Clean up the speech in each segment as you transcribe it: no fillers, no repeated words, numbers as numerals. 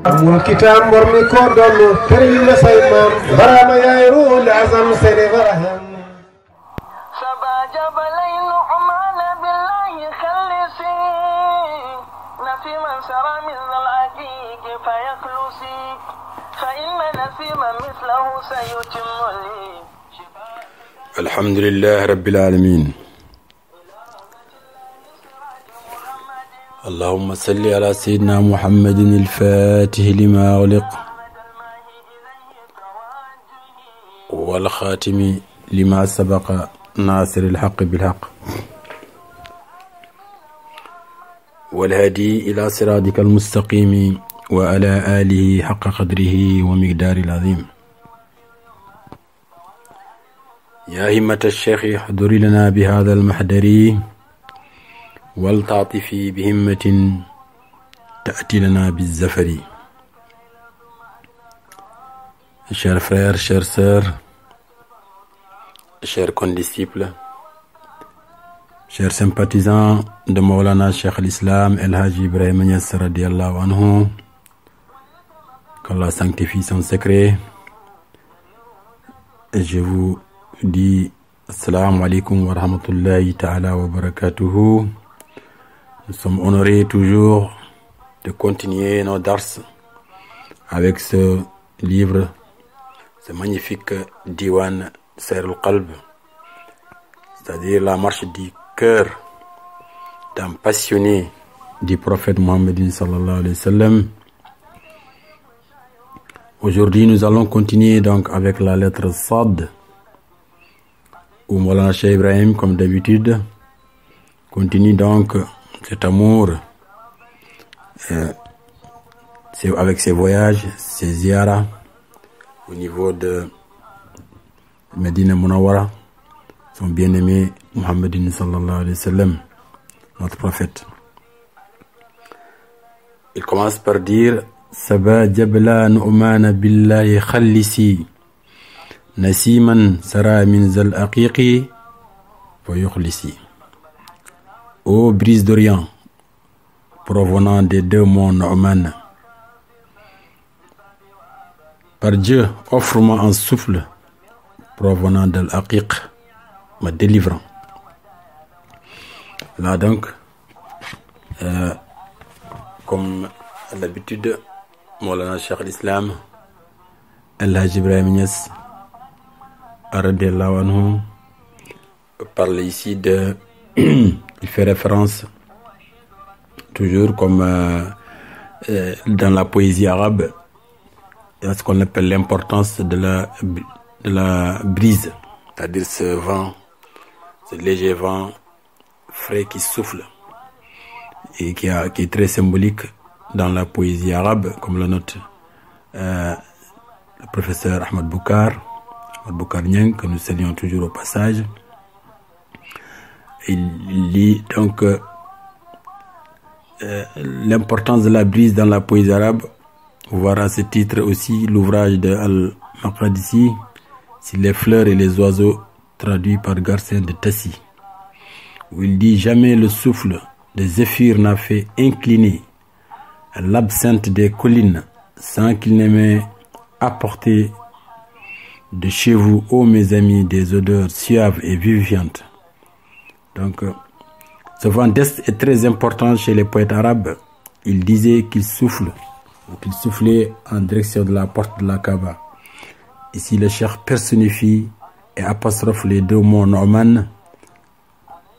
amul kitaab mbor mi ko doon këriñ la say maam baraama yaay ruul azam sene baraham saba jabalayn umana billahi khalisi nafi man sara min al-aqiq fayaklusi fa inna nasima mithlahu sayutimmu li alhamdulillah rabbil alamin اللهم صل على سيدنا محمد الفاتح لما أغلق والخاتم لما سبق ناصر الحق بالحق والهادي إلى صراطك المستقيم وعلى آله حق قدره ومقدار العظيم يا همة الشيخ احضري لنا بهذا المحضر والتعطفي بهمة تأتي لنا بالزفر. Chers frères, chères sœurs, chers condisciples, chers sympathisants de Maulana Cheikh al-Islam El Hadji Ibrahima Niass radiyallahu anhu, qu'Allah sanctifie son secret, et je vous dis assalamu alaikum wa rahmatullahi ta'ala wa barakatuhu. Nous sommes honorés toujours de continuer nos dars avec ce livre, ce magnifique diwan Sayr al-Qalb, c'est-à-dire la marche du cœur d'un passionné du prophète Mohammed sallallahu alayhi wa sallam. Aujourd'hui, nous allons continuer donc avec la lettre Sad, où Maulana Cheikh Ibrahim, comme d'habitude, continue donc cet amour avec ses voyages, ses ziyaras au niveau de Medina Munawwara, son bien-aimé Muhammadin sallallahu alayhi wa sallam, notre prophète. Il commence par dire Saba jabla nu'mana billahi khallisi nasiman sara min zal aqiqi wa yukhlisi. Ô brise d'Orient, provenant des deux monts Nu'man, par Dieu, offre-moi un souffle provenant de l'Aqiq, me délivrant. Là donc, comme à l'habitude, Maulana Cheikh al-Islam El Hadji Ibrahima Niass radiyallahu anhu parle ici de il fait référence toujours comme dans la poésie arabe à ce qu'on appelle l'importance de la brise, c'est-à-dire ce vent, ce léger vent frais qui souffle et qui est très symbolique dans la poésie arabe, comme le note le professeur Ahmad Boukar Niang, que nous saluons toujours au passage. Il lit donc l'importance de la brise dans la poésie arabe. Vous verrez à ce titre aussi l'ouvrage de Al-Maqdisi, sur les fleurs et les oiseaux, traduit par Garcin de Tassy, où il dit jamais le souffle des zéphyrs n'a fait incliner l'absinthe des collines sans qu'il ne m'ait apporté de chez vous, ô mes amis, des odeurs suaves et vivifiantes. Donc, ce vent d'Est est très important chez les poètes arabes. Il disait qu'il souffle, ou qu'il soufflait en direction de la porte de la Kaaba. Ici, le cheikh personnifie et apostrophe les deux mots Nu'man.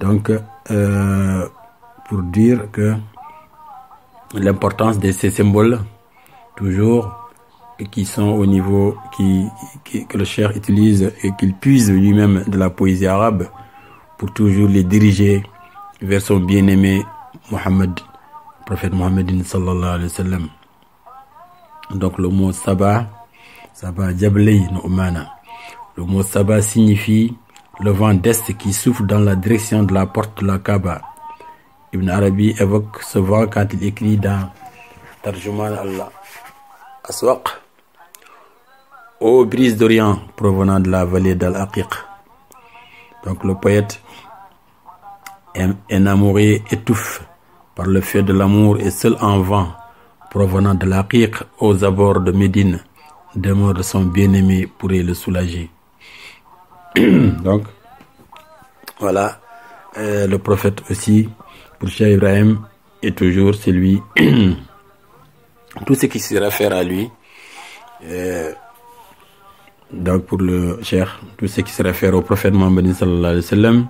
Donc, pour dire que l'importance de ces symboles, toujours, qui sont au niveau, que le cheikh utilise et qu'il puise lui-même de la poésie arabe, pour toujours les diriger vers son bien-aimé Mohammed, prophète Mohammed sallallahu alayhi wa sallam. Donc le mot Saba Jablay Nu'mana. Le mot Saba signifie le vent d'Est qui souffle dans la direction de la porte de la Kaaba. Ibn Arabi évoque ce vent quand il écrit dans Tarjuman al-Aswaq: ô brise d'Orient provenant de la vallée d'Al-Aqiq. Donc le poète enamoré étouffe par le fait de l'amour et seul en vent provenant de l'Aqiq aux abords de Médine, demeure de son bien-aimé pourrait le soulager. Donc, voilà, le prophète aussi, pour Cheikh Ibrahim, est toujours celui, tout ce qui se réfère à lui, donc pour le Cheikh, tout ce qui se réfère au prophète Mohammed sallallahu alayhi wa sallam,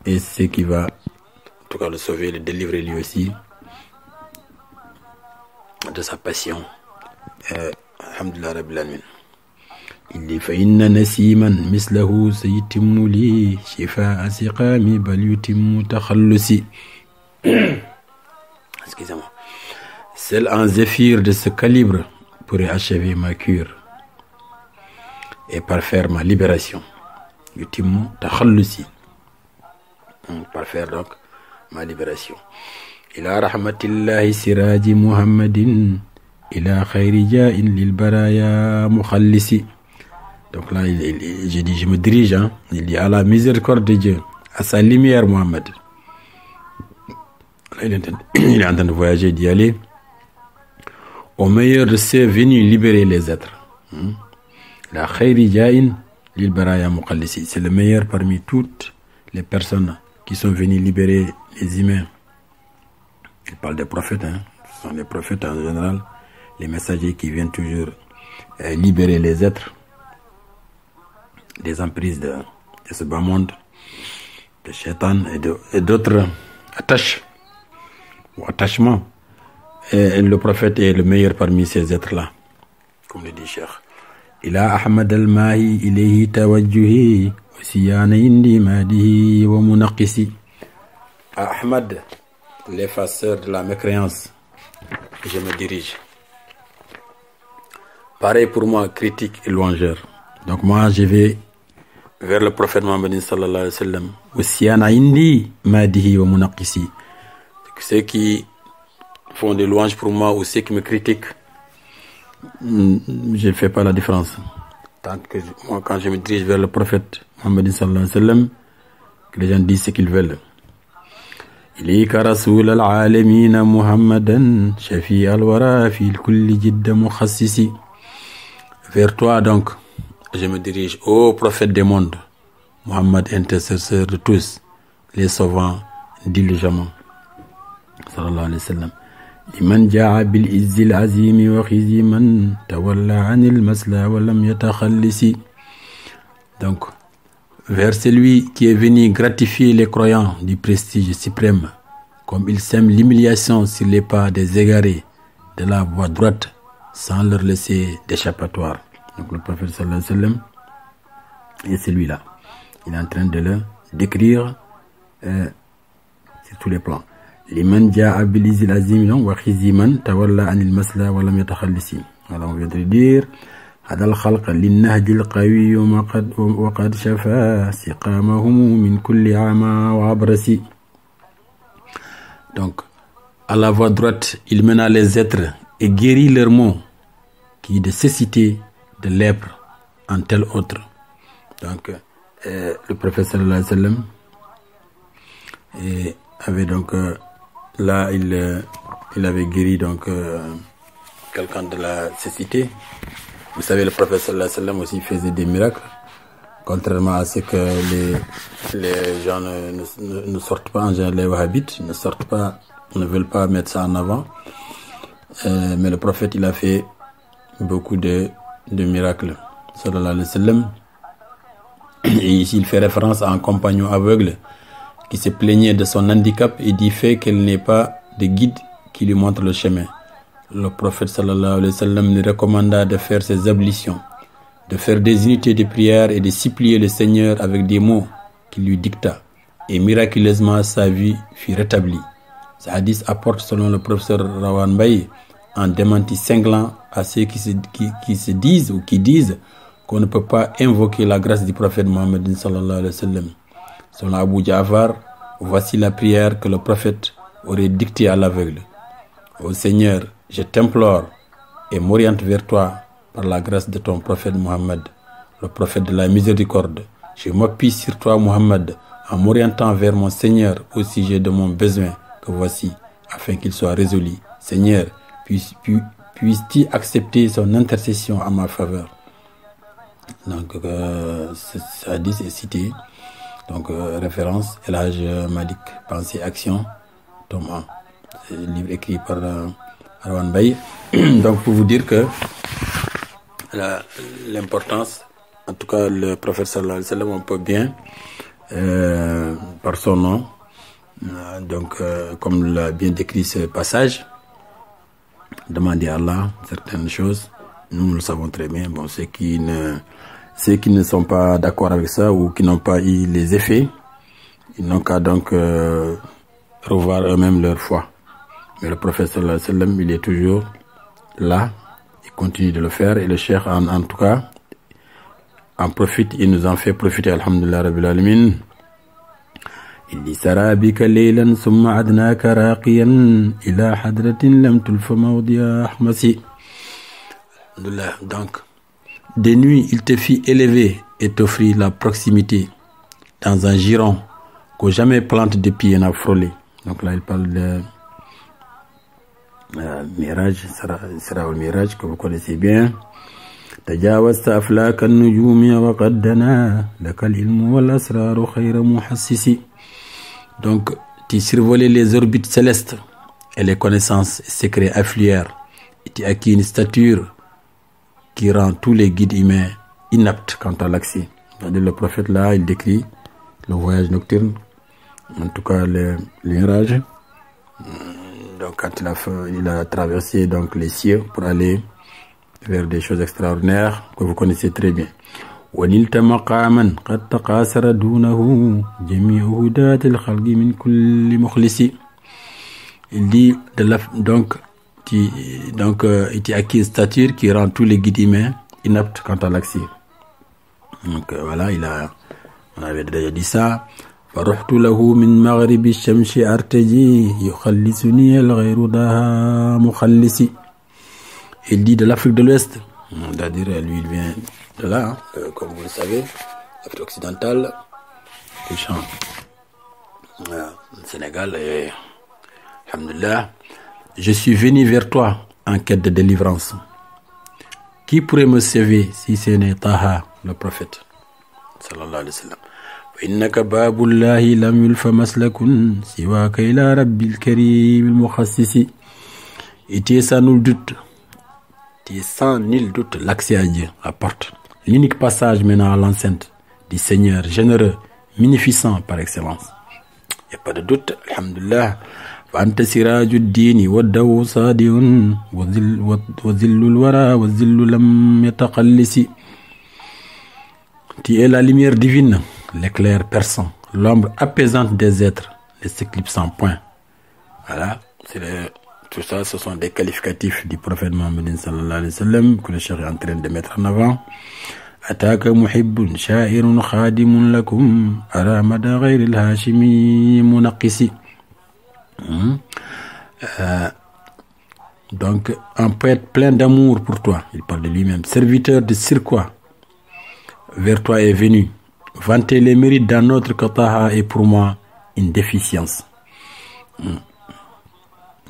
et ce qui va, en tout cas, le sauver, le délivrer lui aussi, de sa passion. Alhamdulillah Rabbil Alamin. Il dit فإن نسيما مثله سيتم لي شفاء سقامي بل يتم تخلصي. Excusez-moi. Seul un zéphyr de ce calibre pourrait achever ma cure et parfaire ma libération. Yutimmu takhallusi. Parfaire donc ma libération. Ila rahmatillahi siraji Muhammadin ila khayri ja'in lil baraya mukhallisi. Donc là, j'ai dit, je me dirige, hein, il dit à la miséricorde de Dieu, à sa lumière, Mohammed. Là, il est en train de voyager, d'y aller au meilleur de ceux venus libérer les êtres. La khayri ja'in lil baraya mukhallisi. C'est le meilleur parmi toutes les personnes qui sont venues libérer les humains. Il parle des prophètes, hein. Ce sont les prophètes en général, les messagers qui viennent toujours libérer les êtres des emprises de ce bas monde, de Shaitan et d'autres attachements. Et le prophète est le meilleur parmi ces êtres-là, comme le dit Cheikh. Ila Ahmad al-Mahi ilayhi tawajjuhi wa siyana indi madihi wa munaqisi. Ahmad, l'effaceur de la mécréance, je me dirige. Pareil pour moi, critique et louangeur. Donc moi, je vais vers le prophète Mohammed sallallahu alayhi wa sallam. Wasiyana indi madihi wa munaqisi. Ceux qui font des louanges pour moi ou ceux qui me critiquent, je ne fais pas la différence. Tant que moi, quand je me dirige vers le prophète Mohammed sallallahu alayhi wa sallam, que les gens disent ce qu'ils veulent. إليك رسول العالمين محمدا شفيع الورى في الكل جد مخصصي. Vers toi donc, je me dirige, ô prophète des mondes, Mohammed, intercesseur de tous, les sauvants diligemment. Sallallahu alayhi wa sallam. Liman ja'a bil izzil azimi wa khizi man tawalla anil masla wa lam yatakhallisi. Donc, vers celui qui est venu gratifier les croyants du prestige suprême, comme il sème l'humiliation sur les pas des égarés de la voie droite, sans leur laisser d'échappatoire. Donc le prophète sallallahu alayhi wa sallam est celui-là. Il est en train de le décrire sur tous les plans. Liman ja'a bil izzil azim wa khizi man tawalla anil masla wa lam yatakhallisi. Alors on vient de dire هذا الخلق للنهج القوي وقد شفى سقامهم من كل عمى وعبرس. Donc à la voie droite il mena les êtres et guérit leurs maux qui de cécité, de lèpre en tel autre. Donc le prophète sallallahu alayhi wa sallam avait donc là il avait guéri donc quelqu'un de la cécité. Vous savez, le prophète sallallahu alayhi wa sallam aussi faisait des miracles, contrairement à ce que les gens ne sortent pas, en général les wahhabites ne sortent pas, ne veulent pas mettre ça en avant. Mais le prophète, il a fait beaucoup de miracles, sallallahu alayhi wa sallam. Et ici, il fait référence à un compagnon aveugle qui se plaignait de son handicap et du fait qu'elle n'ait pas de guide qui lui montre le chemin. Le prophète sallallahu alayhi wa sallam lui recommanda de faire ses ablutions, de faire des unités de prière et de supplier le Seigneur avec des mots qu'il lui dicta. Et miraculeusement, sa vie fut rétablie. Ce hadith apporte, selon le professeur Rawan Baye, un démenti cinglant à ceux qui se disent ou qui disent qu'on ne peut pas invoquer la grâce du prophète Mohammed sallallahu alayhi wa sallam. Selon Abu Ja'far, voici la prière que le prophète aurait dictée à l'aveugle. Ô Seigneur, je t'implore et m'oriente vers toi par la grâce de ton prophète Mohammed, le prophète de la miséricorde. Je m'appuie sur toi, Mohammed, en m'orientant vers mon Seigneur au sujet de mon besoin que voici, afin qu'il soit résolu. Seigneur, puisses-tu accepter son intercession en ma faveur. Donc, ce hadith est cité. Donc, référence, El Hajj Malik, Pensée, Action, tome 1. C'est un livre écrit par Arwan Baye. Donc, pour vous dire que l'importance, en tout cas, le prophète sallallahu alayhi wa sallam, on peut bien, par son nom, donc, comme l'a bien décrit ce passage, demander à Allah certaines choses. Nous le savons très bien. Bon, ceux qui ne sont pas d'accord avec ça ou qui n'ont pas eu les effets, ils n'ont qu'à donc revoir eux-mêmes leur foi. Mais le prophète sallallahu alayhi wa sallam, il est toujours là, il continue de le faire, et le cheikh en tout cas en profite, il nous en fait profiter, alhamdulillah rabbil alamin. Il dit sarabika laylan summa adnaka raqiyan ila hadratin lam tulfa mawdi'a ahmasi. Donc, de nuit, il te fit élever et t'offrit la proximité dans un giron que jamais plante de pied n'a frôlé. Donc là, il parle de Miraj, Isra al-Miraj, que vous connaissez bien. Tajawazta aflaka an-nujumi wa qaddana lakal ilmu wal asraru khayra muhassisi. Donc, tu survolais les orbites célestes et les connaissances et secrets affluèrent. Et tu acquis une stature qui rend tous les guides humains inaptes quant à l'accès. Le prophète là, il décrit le voyage nocturne, en tout cas le mirage. Donc quand il a traversé donc les cieux pour aller vers des choses extraordinaires que vous connaissez très bien. ونلت مقاما قد تقاصر دونه جميع هداة الخلق من كل مخلص. Il dit donc il t'a acquis une stature qui rend tous les guides humains inaptes quant à l'accès. Donc voilà, on avait déjà dit ça. فرحت له من مغرب الشمس أرتجي يخلصني الغير داها مخلصي. Il dit de l'Afrique de l'Ouest, c'est-à-dire lui il vient de là, comme vous le savez, l'Afrique occidentale, le champ, le Sénégal, et alhamdulillah, je suis venu vers toi en quête de délivrance. Qui pourrait me sauver si ce n'est Taha, le prophète, sallallahu alayhi wa sallam. إنك باب الله لم يلف مسلك سواك إلى رب الكريم المخصص. Et tu es sans nul doute, l'accès à Dieu, la porte, l'unique passage menant à l'enceinte du Seigneur généreux, munificent par excellence. Il n'y a pas de doute, alhamdulillah. فأنت سراج الدين والدو صادئ وذل الورى والذل لم يتقلس. Tu es la lumière divine, l'éclair perçant, l'ombre apaisante des êtres, ne s'éclipsant point. Voilà, tout ça, ce sont des qualificatifs du prophète Mohammed sallallahu alayhi wa sallam que le cheikh est en train de mettre en avant. Ataka muhibbun sha'irun khadimun lakum ara mada ghayri al-hashimi munaqisi. Donc, un poète plein d'amour pour toi, il parle de lui-même, serviteur de Sirkwa, vers toi est venu. Vanter les mérites d'un autre que Taha est pour moi une déficience.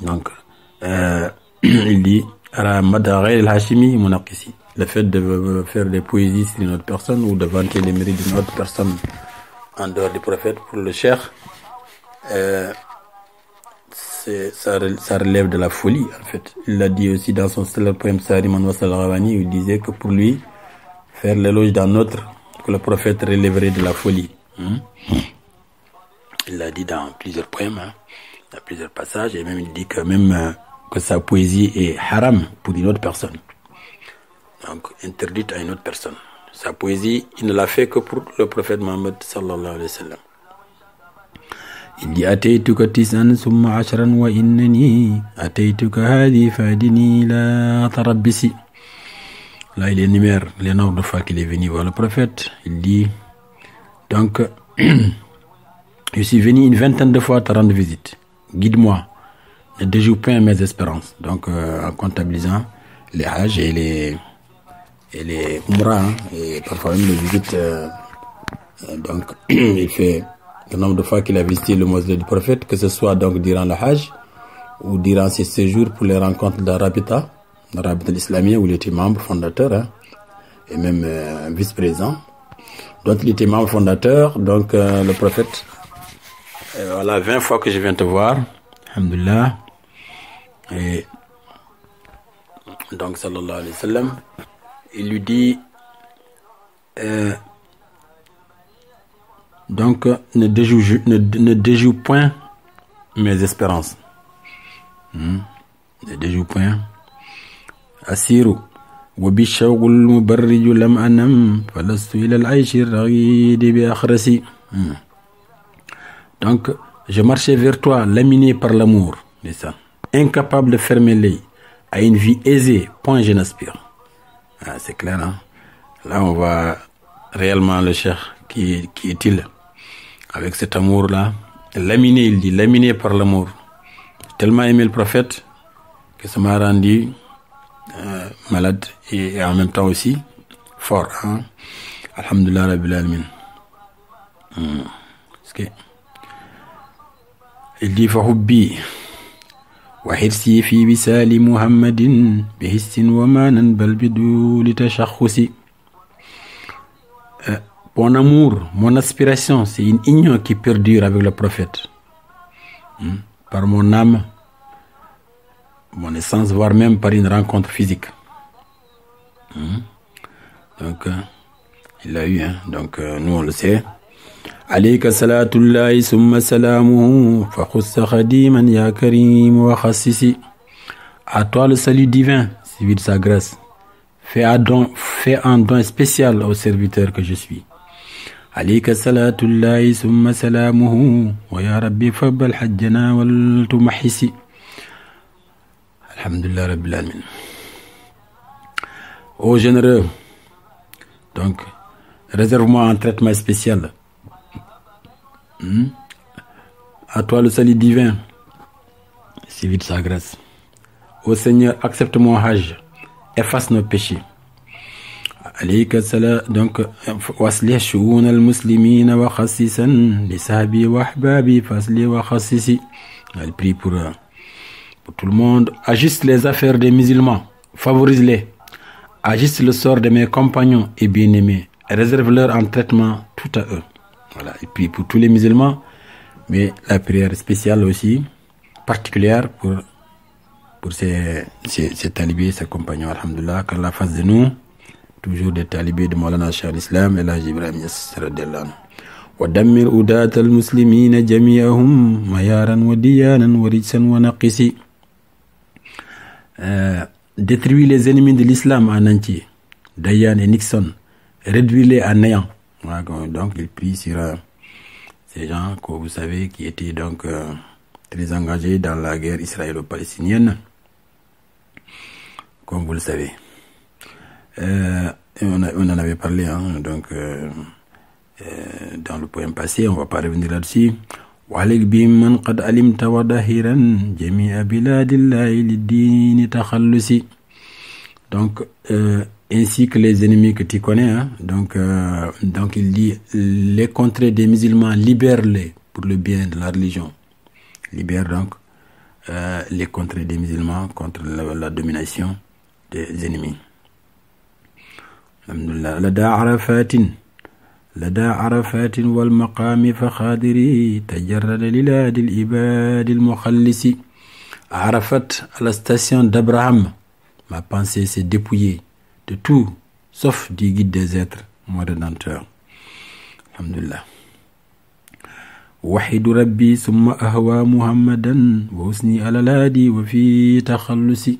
Donc, il dit le fait de faire des poésies sur une autre personne ou de vanter les mérites d'une autre personne en dehors du prophète, pour le cheikh, ça relève de la folie en fait. Il l'a dit aussi dans son célèbre poème Sariman Wasal Ravani, où il disait que pour lui, faire l'éloge d'un autre que le prophète relèverait de la folie. Il l'a dit dans plusieurs poèmes, dans plusieurs passages, et même il dit que même que sa poésie est haram pour une autre personne, donc interdite à une autre personne. Sa poésie, il ne l'a fait que pour le prophète Mohammed sallallahu alayhi wa sallam. Il dit ataytuka tis'an summa ashran wa innani ataytuka hadi fadini la tarabbisi. Là, il énumère les nombres de fois qu'il est venu voir le prophète. Il dit, donc, je suis venu une vingtaine de fois te rendre visite. Guide-moi, ne déjoue point mes espérances. Donc, en comptabilisant les hajj et les umrah, et parfois même les visites. Donc, il fait le nombre de fois qu'il a visité le mausolée du prophète, que ce soit donc durant le hajj ou durant ses séjours pour les rencontres de la Rabita l'Islamien, où il était membre fondateur, hein, et même vice-président. Donc il était membre fondateur, donc le prophète, voilà 20 fois que je viens te voir, alhamdulillah, et donc sallallahu alayhi wa sallam, il lui dit donc ne déjoue point mes espérances, ne déjoue point. Asiru وبالشوق المبرج لم أنم فلست إلى العيش الرغيد بأخرسي. Donc, je marchais vers toi, laminé par l'amour, incapable de fermer l'œil à une vie aisée, point je n'aspire. Ah, c'est clair, hein? Là, on voit réellement le cheikh qui est-il avec cet amour-là. Laminé, il dit, laminé par l'amour. Tellement aimé le prophète que ça m'a rendu malade et en même temps aussi fort, hein? Alhamdulillah Rabbil Alamin. Il dit فحبي وحرصي في وصال محمد بحس ومانا بل بدون تشخص. Mon amour, mon aspiration, c'est une union qui perdure avec le prophète, par mon âme, mon essence, voire même par une rencontre physique. Donc, il l'a eu, hein? Donc, nous on le sait. Alayka salatullahi summa salamuhu fa khussa khadiman ya karim wa khassisi. À toi le salut divin, suivi de sa grâce. Fais un don spécial au serviteur que je suis. Alayka salatullahi summa salamuhu wa ya rabbi fabbal hajjana wal tumahisi. Alhamdulillah Rabbil Alamin. Ô généreux, donc, réserve-moi un traitement spécial. À toi le salut divin, suivi de sa grâce. Ô Seigneur, accepte mon hajj, efface nos péchés. Alayka salam, donc, waslih shu'un al-muslimina wa khassisan li sahbi wa ahbabi fasli wa khassisi. Elle prie pour tout le monde. Ajuste les affaires des musulmans, favorise-les. Ajuste le sort de mes compagnons et bien-aimés. Réserve-leur un traitement tout à eux. Voilà, et puis pour tous les musulmans, mais la prière spéciale aussi, particulière pour ces talibés, ces compagnons, alhamdulillah, qu'Allah fasse de nous toujours des talibés de Maulana Cheikh al-Islam et la Ibrahim Niass radiyallahu anhu. ودمر أداة المسلمين جميعهم ميارا وديانا ورجسا ونقسي. Détruire les ennemis de l'islam en entier, Dayan et Nixon, réduire-les à néant. Donc il prie sur ces gens que vous savez qui étaient donc très engagés dans la guerre israélo-palestinienne, comme vous le savez. On en avait parlé, hein, donc dans le poème passé, on va pas revenir là-dessus. وعليك بمن قد علمت وظاهرا جميع بلاد الله للدين تخلصي. Donc ainsi que les ennemis que tu connais, hein? Donc il dit les contrées des musulmans, libère-les pour le bien de la religion. Libère donc les contrées des musulmans contre la domination des ennemis. Alhamdulillah. لدى عرفات والمقام فخادري تجرد للاد الإباد المخلص. Arafat, à la station d'Abraham, ma pensée s'est dépouillée de tout, sauf du guide des êtres, mon rédempteur. Alhamdulillah. وحيد ربي ثم أهوى محمدا وحسني على الهادي وفي تخلصي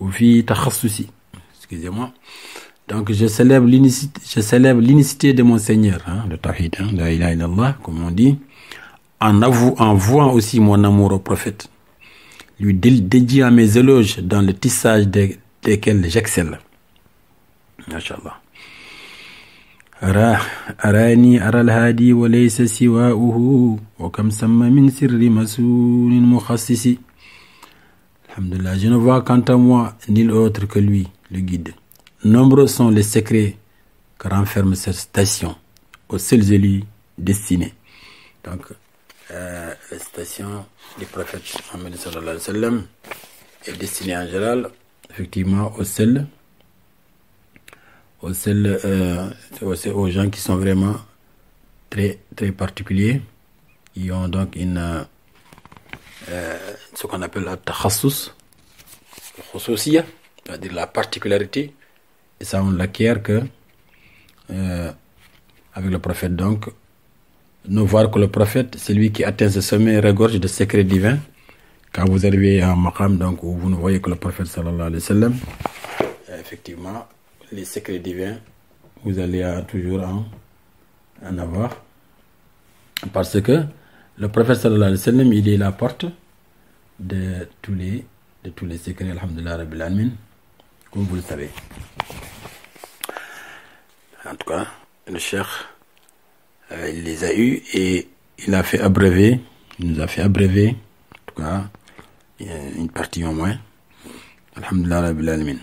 وفي تخصصي. Excusez-moi. Donc je célèbre l'unicité de mon Seigneur, hein, le Tawhid, hein, la ilaha illallah, comme on dit, en vouant aussi mon amour au prophète, lui dédiant mes éloges dans le tissage desquels j'excelle. Masha'Allah. أراني أرى الهادي وليس سواؤه وكم سمى من سر مسؤول مخصص. Alhamdulillah, je ne vois quant à moi nul autre que lui, le guide. Nombreux sont les secrets que renferme cette station aux seuls élus destinés. Donc, la citation du prophète Mohammed sallallahu alayhi wa sallam est destinée en général effectivement aux gens qui sont vraiment très très particuliers, qui ont donc ce qu'on appelle la takhassus, c'est-à-dire la particularité, et ça on l'acquiert que avec le prophète. Donc ne voir que le prophète, c'est lui qui atteint ce sommet, regorge de secrets divins. Quand vous arrivez à un maqam donc où vous ne voyez que le prophète sallallahu alayhi wa sallam, effectivement les secrets divins vous allez toujours en avoir, parce que le prophète sallallahu alayhi wa sallam, il est la porte de tous les secrets, alhamdulillah rabbil alamin, comme vous le savez. En tout cas, le cheikh il les a eus et il a fait abréver, il nous a fait abréver, en tout cas une partie au moins, alhamdulillah rabbil alamin.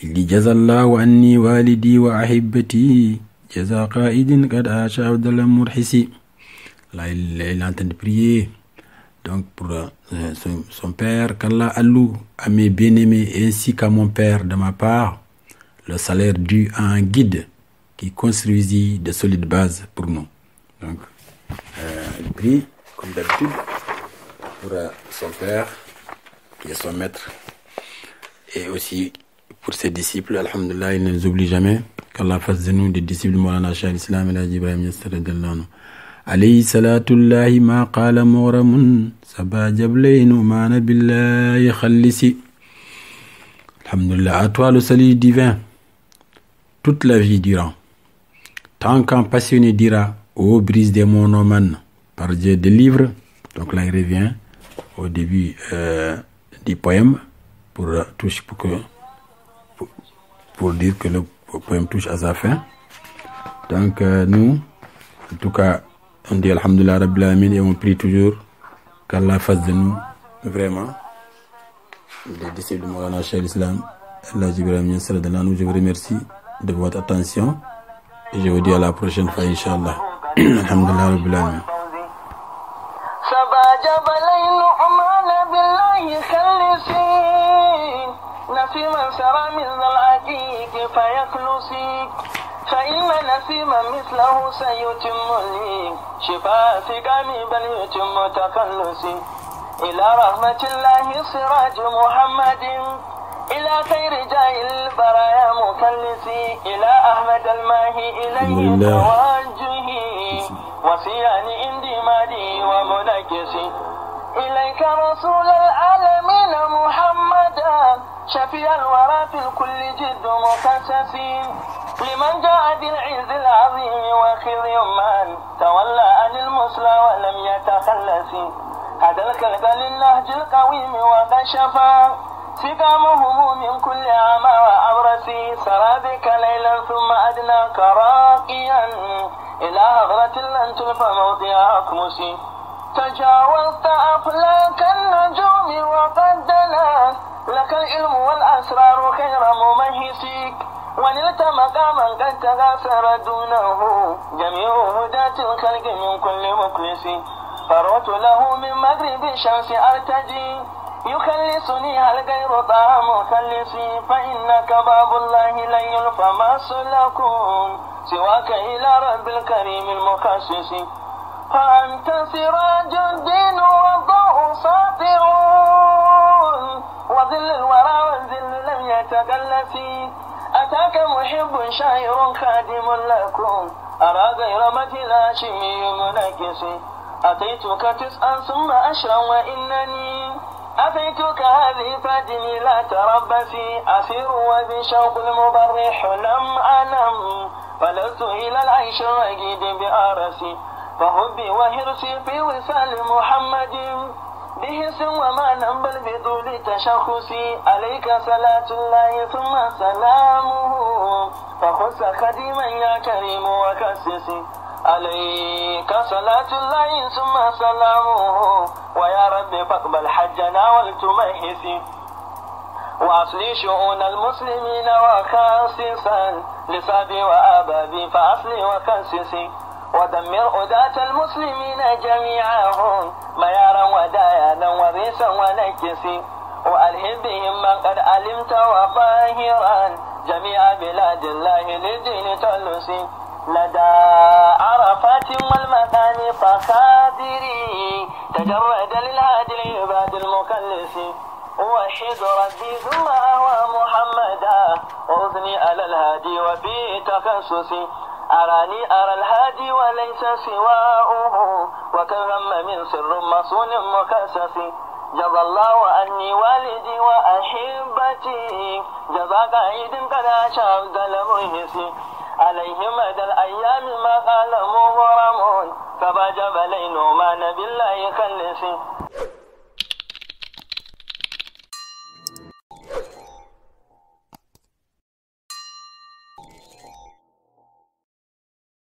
Il dit jazallahu anni walidi wa ahibbati jaza qaidin qad asha abdallah murhisi. Là il est en train de prier donc pour son père, qu'Allah alloue à mes bien-aimés ainsi qu'à mon père de ma part le salaire dû à un guide qui construisit de solides bases pour nous. Donc il prie comme d'habitude pour son père qui est son maître, et aussi pour ses disciples. Alhamdulillah, il ne les oublie jamais. Qu'Allah fasse de nous des disciples de Mawlana Cheikh al-Islam El Hadji Ibrahim Niass radiyallahu anhu. Alayhi salatullahi ma qala mughramun saba jablayn umana billahi khallisi. Alhamdulillah, à toi le salut divin toute la vie durant. Tant qu'un passionné dira ô brise des monomans par Dieu délivre. Donc là il revient au début du poème pour dire que le poème touche à sa fin. Donc nous, en tout cas, on dit alhamdulillah rabbil alamin, et on prie toujours qu'Allah fasse de nous vraiment des disciples de Mawlana Cheikh al-Islam El Hadji Ibrahim Niass radiyallahu anhu. Je vous remercie de votre attention et je vous dis à la prochaine fois Inch'Allah. Alhamdulillah rabbil alamin. نسيما سرى مثل العقيق فيخلصي فإن نسيما مثله سيتم لي شفاء سقامي بل يتم تخلصي إلى رحمة الله سراج محمد إلى خير جاي البرايا مكلسي إلى أحمد الماهي إليه توجهي وصياني عندي مادي ومنكسي إليك رسول العالمين محمدا شفيع الورى في الكل جد مكسسي لمن جاء بالعز العظيم وخذ من تولى عن المصلى ولم يتخلس هذا الكلب للنهج القويم وكشفا سقامهم من كل عمى وأبرسي سرى بك ليلا ثم أدناك راقيا إلى هضرة لن تلف موضع أقمسي تجاوزت أفلاك النجوم وقد دنا لك العلم والأسرار خير ممهسيك ونلت مقاما قد تغاسر دونه جميع هداة الخلق من كل مخلص فروت له من مغرب الشمس أرتجي يخلصني هل غير طعام مخلصي فإنك باب الله لن يلف مسلكون سواك إلى رب الكريم المخصص فأنت سراج الدين والضوء ساطع وظل الورى والذل لم يتقلس أتاك محب شاعر خادم لكم أرى غير مثل هاشمي منكس أتيتك تسعا ثم أشرا وإنني أتيتك هذه فادني لا تربسي أسير وبشوق المبرح لم أنم فلست إلى العيش الرقيد بأرسي فحبي وحرصي في وصال محمد بحس وما ننبل بدون تشخصي عليك صلاة الله ثم سلامه فخص خديما يا كريم وكسسي عليك صلاة الله ثم سلامه ويا رب فاقبل حجنا ولتمهسي وأصلي شؤون المسلمين وخاصصا لصابي وأبابي فأصلي وخصصي ودمر أداة المسلمين جميعهم ميارا ودايانا وريسا ونكسي وألهب بهم من قد علمت وباهرا جميع بلاد الله للدين تلسي لدى عرفات والمكان فخادري تجرد للهادي العباد المكلس وحيد ربي ثم أهوى محمدا وأثني على الهادي وفي تخصصي أراني أرى الهادي وليس سواؤه وكم من سر مصون مكسس جزى الله عني والدي وأحبتي جزاك عيد قد أشهد المهسي عليه مدى الأيام ما قال مغرم فبا جبلين ما نبي الله خلسي